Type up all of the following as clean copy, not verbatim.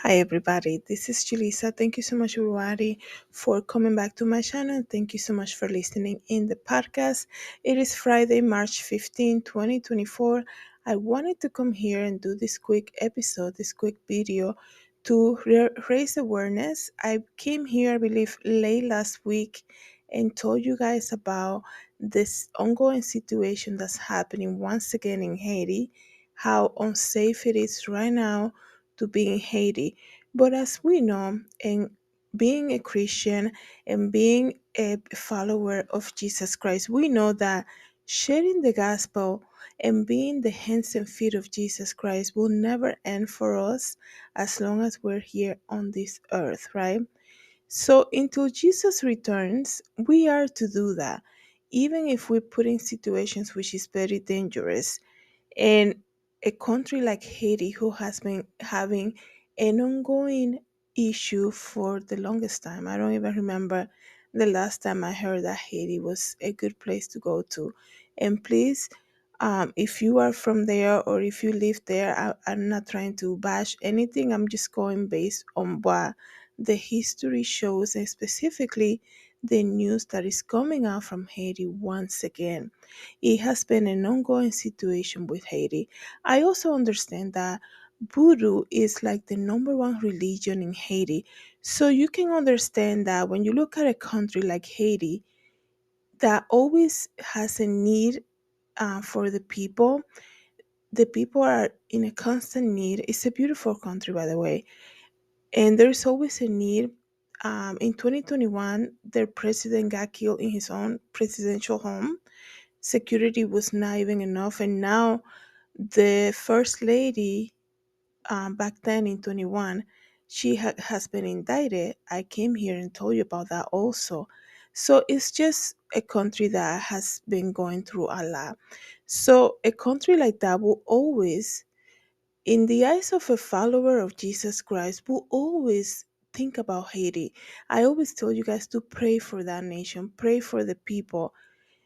Hi everybody, this is Julissa. Thank you so much everybody for coming back to my channel. Thank you so much for listening in the podcast. It is Friday, March 15, 2024. I wanted to come here and do this quick episode, this quick video to raise awareness. I came here, I believe, late last week and told you guys about this ongoing situation that's happening once again in Haiti, how unsafe it is right now to be in Haiti. But as we know, and being a Christian and being a follower of Jesus Christ, we know that sharing the gospel and being the hands and feet of Jesus Christ will never end for us as long as we're here on this earth, right? So until Jesus returns, we are to do that, even if we put in situations which is very dangerous. And a country like Haiti, who has been having an ongoing issue for the longest time. I don't even remember the last time I heard that Haiti was a good place to go to. And please, if you are from there or if you live there, I'm not trying to bash anything. I'm just going based on what the history shows, and specifically the news that is coming out from Haiti once again. It has been an ongoing situation with Haiti. I also understand that voodoo is like the number one religion in Haiti. So you can understand that when you look at a country like Haiti that always has a need for the people are in a constant need. It's a beautiful country, by the way, and there's always a need. In 2021, their president got killed in his own presidential home. Security was not even enough, and now the first lady, back then in 21, she has been indicted. I came here and told you about that also. So it's just a country that has been going through a lot. So a country like that will always, in the eyes of a follower of Jesus Christ, will always think about Haiti. I always tell you guys to pray for that nation, pray for the people.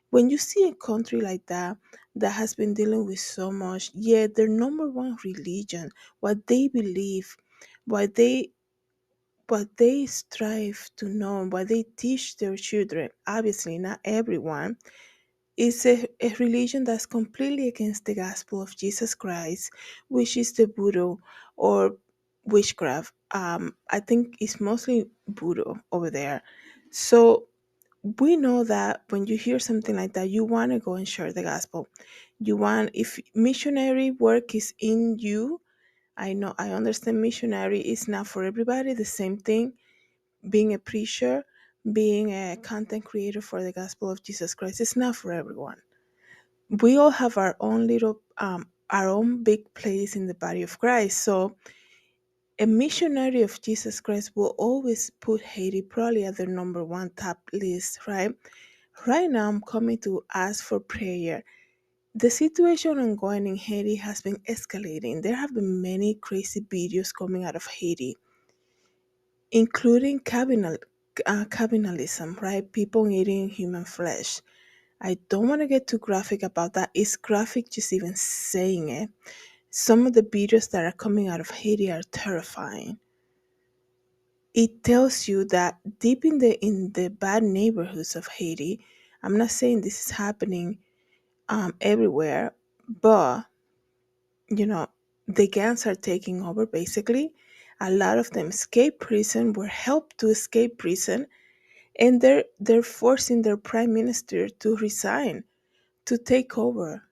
When you see a country like that that has been dealing with so much, yet their number one religion, what they believe, what they what they strive to know, what they teach their children, obviously not everyone, is a religion that's completely against the gospel of Jesus Christ, which is the voodoo or witchcraft. I think it's mostly voodoo over there. So we know that when you hear something like that, you want to go and share the gospel. You want, if missionary work is in you, I know, I understand missionary is not for everybody. The same thing, being a preacher, being a content creator for the gospel of Jesus Christ, it's not for everyone. We all have our own little, our own big place in the body of Christ. So a missionary of Jesus Christ will always put Haiti probably at the number one top list, right? Right now, I'm coming to ask for prayer. The situation ongoing in Haiti has been escalating. There have been many crazy videos coming out of Haiti, including cannibalism, right? People eating human flesh. I don't want to get too graphic about that. It's graphic just even saying it. Some of the videos that are coming out of Haiti are terrifying. It tells you that deep in the bad neighborhoods of Haiti, I'm not saying this is happening everywhere, but you know, the gangs are taking over basically. A lot of them escape prison, were helped to escape prison, and they're forcing their prime minister to resign to take over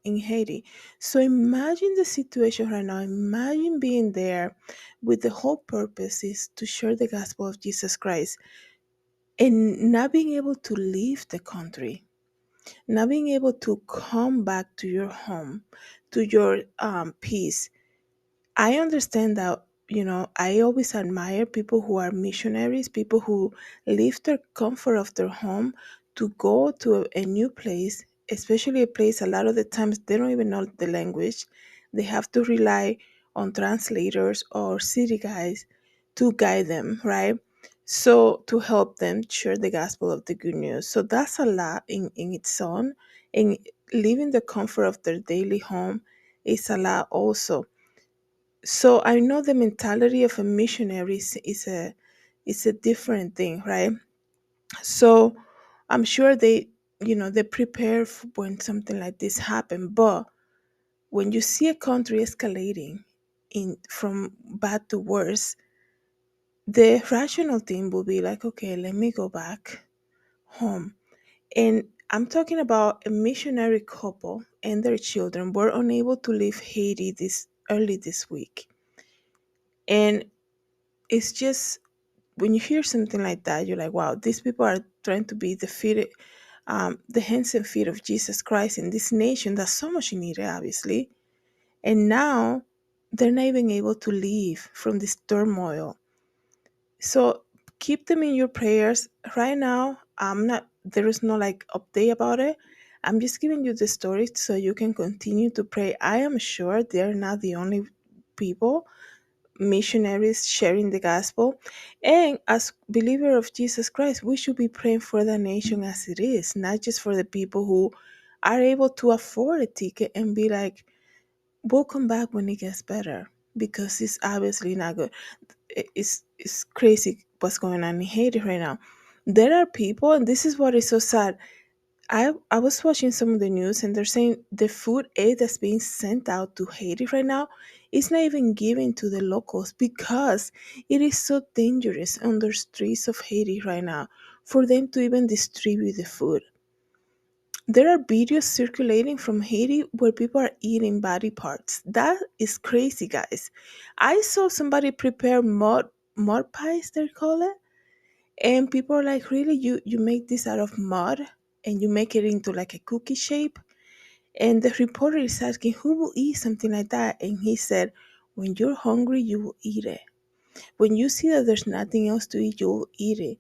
in Haiti. So imagine the situation right now. Imagine being there with the whole purpose is to share the gospel of Jesus Christ and not being able to leave the country, not being able to come back to your home, to your peace. I understand that, I always admire people who are missionaries, people who leave their comfort of their home to go to a new place, especially a place a lot of the times they don't even know the language. They have to rely on translators or city guys to guide them, right? So to help them share the gospel of the good news. So that's a lot in its own. And leaving the comfort of their daily home is a lot also. So I know the mentality of a missionary is a different thing, right? So I'm sure they prepare for when something like this happen. But when you see a country escalating in from bad to worse, the rational thing will be like, okay, let me go back home. And I'm talking about a missionary couple and their children were unable to leave Haiti this early this week. And it's just when you hear something like that, you're like, wow, these people are trying to be the hands and feet of Jesus Christ in this nation that's so much needed, obviously. And now they're not even able to leave from this turmoil. So keep them in your prayers. Right now, there is no like update about it. I'm just giving you the story so you can continue to pray. I am sure they're not the only people, missionaries sharing the gospel. And as believer of Jesus Christ, we should be praying for the nation as it is, not just for the people who are able to afford a ticket and be like, we'll come back when it gets better, because it's obviously not good. It's crazy what's going on in Haiti right now. There are people, and this is what is so sad. I was watching some of the news, and they're saying the food aid that's being sent out to Haiti right now is not even given to the locals because it is so dangerous on the streets of Haiti right now for them to even distribute the food. There are videos circulating from Haiti where people are eating body parts. That is crazy, guys. I saw somebody prepare mud pies, they call it, and people are like, "Really, you make this out of mud and you make it into like a cookie shape?" And the reporter is asking, "Who will eat something like that?" And he said, "When you're hungry, you will eat it. When you see that there's nothing else to eat, you will eat it."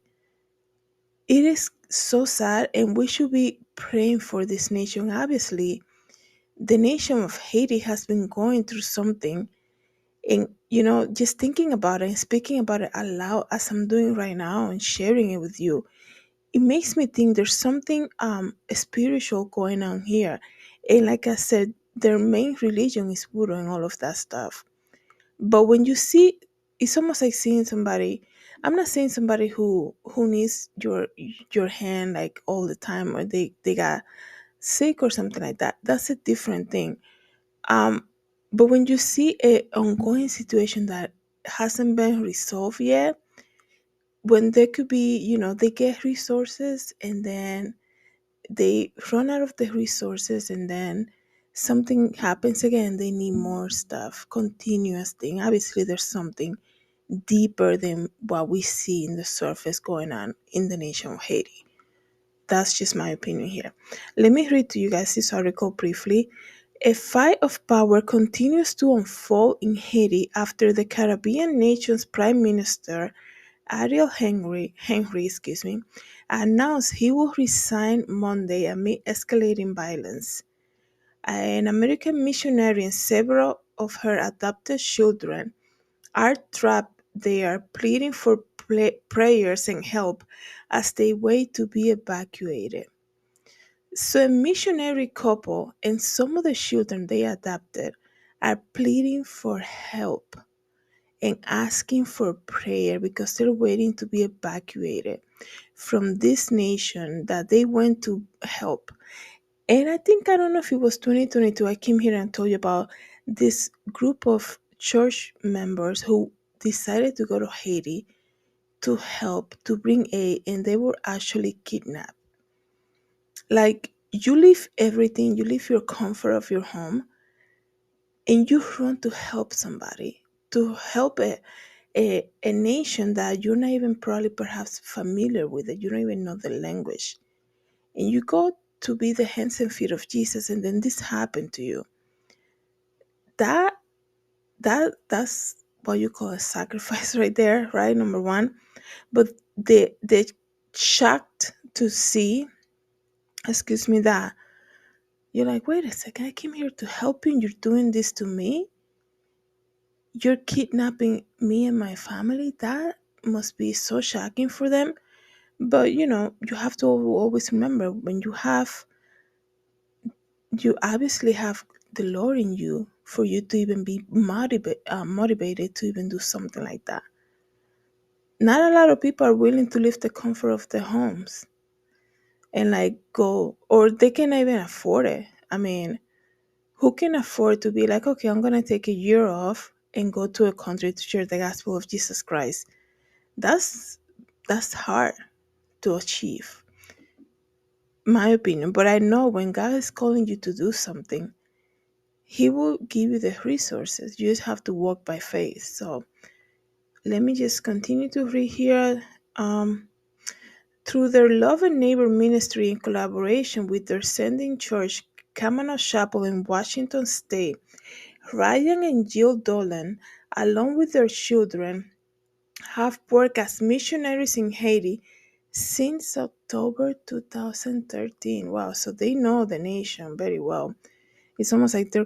It is so sad, and we should be praying for this nation. Obviously, the nation of Haiti has been going through something. And, just thinking about it and speaking about it aloud as I'm doing right now and sharing it with you, it makes me think there's something spiritual going on here. And like I said, their main religion is voodoo and all of that stuff. But when you see, it's almost like seeing somebody. I'm not saying somebody who needs your hand like all the time, or they got sick or something like that. That's a different thing. Um, but when you see a ongoing situation that hasn't been resolved yet, when there could be, they get resources and then they run out of the resources, and then something happens again, they need more stuff, continuous thing. Obviously, there's something deeper than what we see in the surface going on in the nation of Haiti. That's just my opinion here. Let me read to you guys this article briefly. A fight of power continues to unfold in Haiti after the Caribbean nation's Prime Minister Ariel Henry, announced he will resign Monday amid escalating violence. An American missionary and several of her adopted children are trapped there, pleading for prayers and help as they wait to be evacuated. So, a missionary couple and some of the children they adopted are pleading for help and asking for prayer because they're waiting to be evacuated from this nation that they went to help. And I think, I don't know if it was 2022, I came here and told you about this group of church members who decided to go to Haiti to help, to bring aid, and they were actually kidnapped. Like, you leave everything, you leave your comfort of your home, and you run to help somebody, to help a nation that you're not even probably perhaps familiar with, it. You don't even know the language. And you go to be the hands and feet of Jesus, and then this happened to you. That that's what you call a sacrifice right there, right? Number one. But they shocked to see, excuse me, that you're like, wait a second, I came here to help you, and you're doing this to me? You're kidnapping me and my family? That must be so shocking for them. But you have to always remember, when you obviously have the Lord in you, for you to even be motivated to even do something like that. Not a lot of people are willing to leave the comfort of their homes and like go, or they can even afford it. I mean, who can afford to be like, okay, I'm gonna take a year off and go to a country to share the gospel of Jesus Christ? That's that's hard to achieve, my opinion. But I know when God is calling you to do something, He will give you the resources. You just have to walk by faith. So let me just continue to read here. Through their Love and Neighbor ministry in collaboration with their sending church, Kavanaugh Chapel in Washington State, Ryan and Jill Dolan, along with their children, have worked as missionaries in Haiti since October 2013. Wow, so they know the nation very well. It's almost like they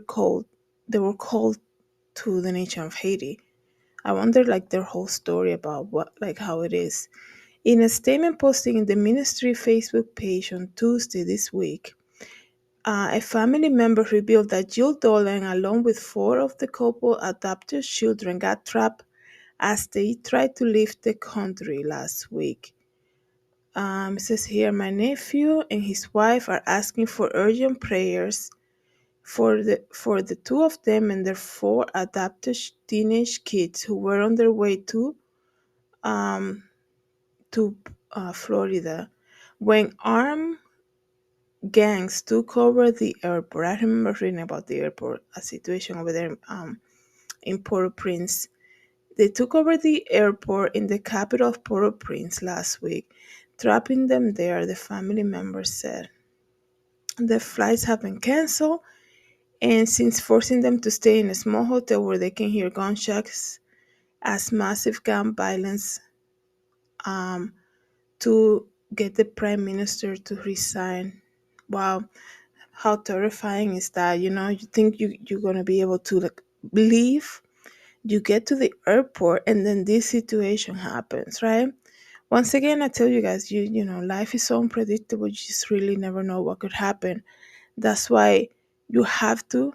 were called to the nation of Haiti. I wonder like their whole story about what like how it is. In a statement posted in the ministry Facebook page on Tuesday this week, a family member revealed that Jill Dolan, along with four of the couple adopted children, got trapped as they tried to leave the country last week. It says here, my nephew and his wife are asking for urgent prayers for the two of them and their four adopted teenage kids who were on their way um, to Florida when armed gangs took over the airport. I remember reading about the airport, a situation over there in Port-au-Prince. They took over the airport in the capital of Port-au-Prince last week, trapping them there, the family members said. The flights have been canceled, and since forcing them to stay in a small hotel where they can hear gunshots as massive gun violence um, to get the prime minister to resign. Wow, how terrifying is that? You know, you think you're gonna be able to like leave, you get to the airport, and then this situation happens, right? Once again, I tell you guys, you know, life is so unpredictable. You just really never know what could happen. That's why you have to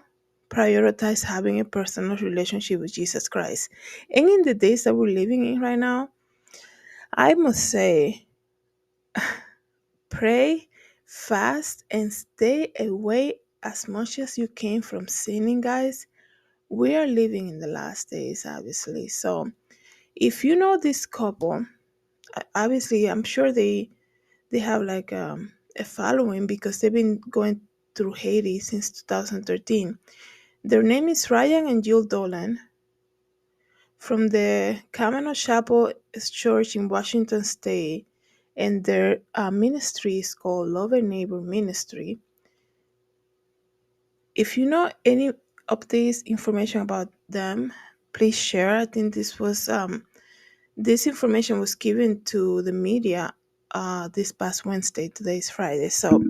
prioritize having a personal relationship with Jesus Christ. And in the days that we're living in right now, I must say, pray, fast, and stay away as much as you can from sinning, guys. We are living in the last days, obviously. So if you know this couple, obviously, I'm sure they have like a following because they've been going through Haiti since 2013. Their name is Ryan and Jill Dolan from the Kavanaugh Chapel Church in Washington State, and their ministry is called Love and Neighbor Ministry. If you know any updates information about them, please share. I think this information was given to the media this past Wednesday. Today is Friday, so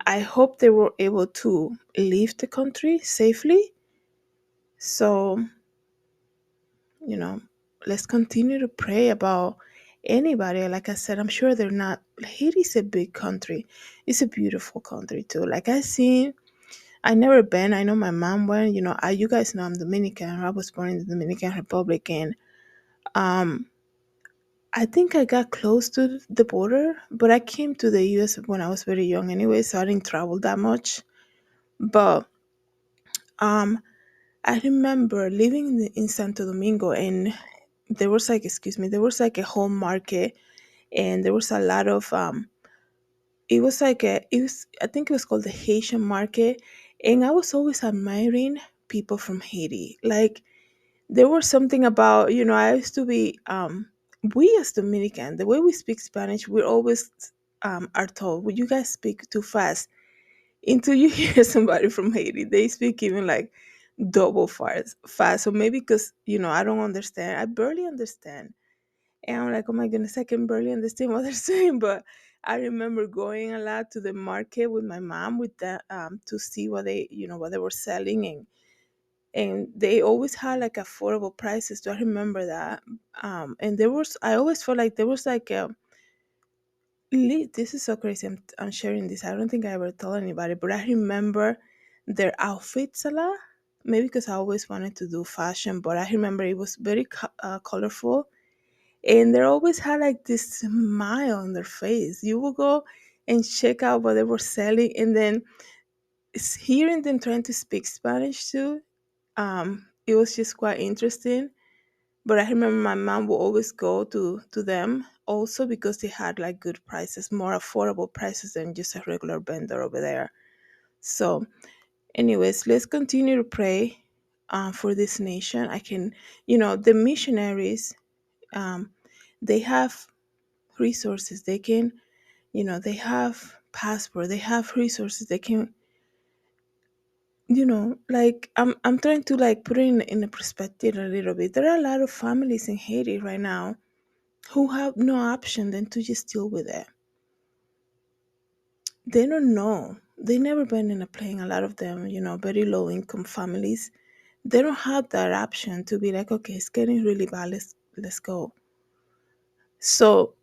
I hope they were able to leave the country safely. So you know, let's continue to pray about anybody. Like I said, I'm sure they're not. Haiti's a big country. It's a beautiful country too. Like I never been. I know my mom went. You know, you guys know I'm Dominican. I was born in the Dominican Republic, and um, I think I got close to the border, but I came to the U.S. when I was very young anyway, so I didn't travel that much. But um, I remember living in Santo Domingo, and there was like, excuse me, there was like a whole market, and there was a lot of it was like it was, I think it was called the Haitian market, and I was always admiring people from Haiti. Like there was something about, you know, I used to be we as Dominican, the way we speak Spanish, we're always are told, "Well, you guys speak too fast." Until you hear somebody from Haiti, they speak even like double fast. So maybe because, you know, I don't understand, I barely understand, and I'm like, oh my goodness, I can barely understand what they're saying. But I remember going a lot to the market with my mom with that to see what they, you know, what they were selling, and they always had like affordable prices. So I remember that. And there was, I always felt like there was like this is so crazy. I'm sharing this. I don't think I ever told anybody, but I remember their outfits a lot. Maybe because I always wanted to do fashion, but I remember it was very colorful, and they always had like this smile on their face. You would go and check out what they were selling, and then hearing them trying to speak Spanish too. It was just quite interesting. But I remember my mom would always go to them also because they had like good prices, more affordable prices than just a regular vendor over there. So, anyways, let's continue to pray for this nation. The missionaries, um, they have resources. They can, they have passport. They have resources. They can, like I'm trying to like put it in a perspective a little bit. There are a lot of families in Haiti right now who have no option than to just deal with it. They don't know. They never been in a plane. A lot of them, very low income families, they don't have that option to be like, okay, it's getting really bad. Let's go. So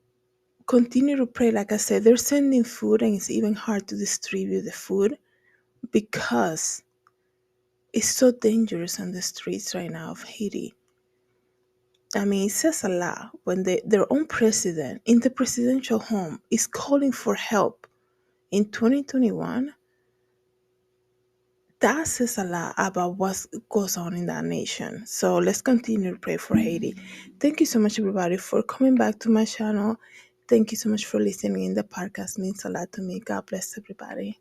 continue to pray. Like I said, they're sending food, and it's even hard to distribute the food because it's so dangerous on the streets right now of Haiti. I mean, it says a lot when their own president in the presidential home is calling for help in 2021. That says a lot about what goes on in that nation. So let's continue to pray for Haiti. Thank you so much, everybody, for coming back to my channel. Thank you so much for listening in. The podcast means a lot to me. God bless everybody.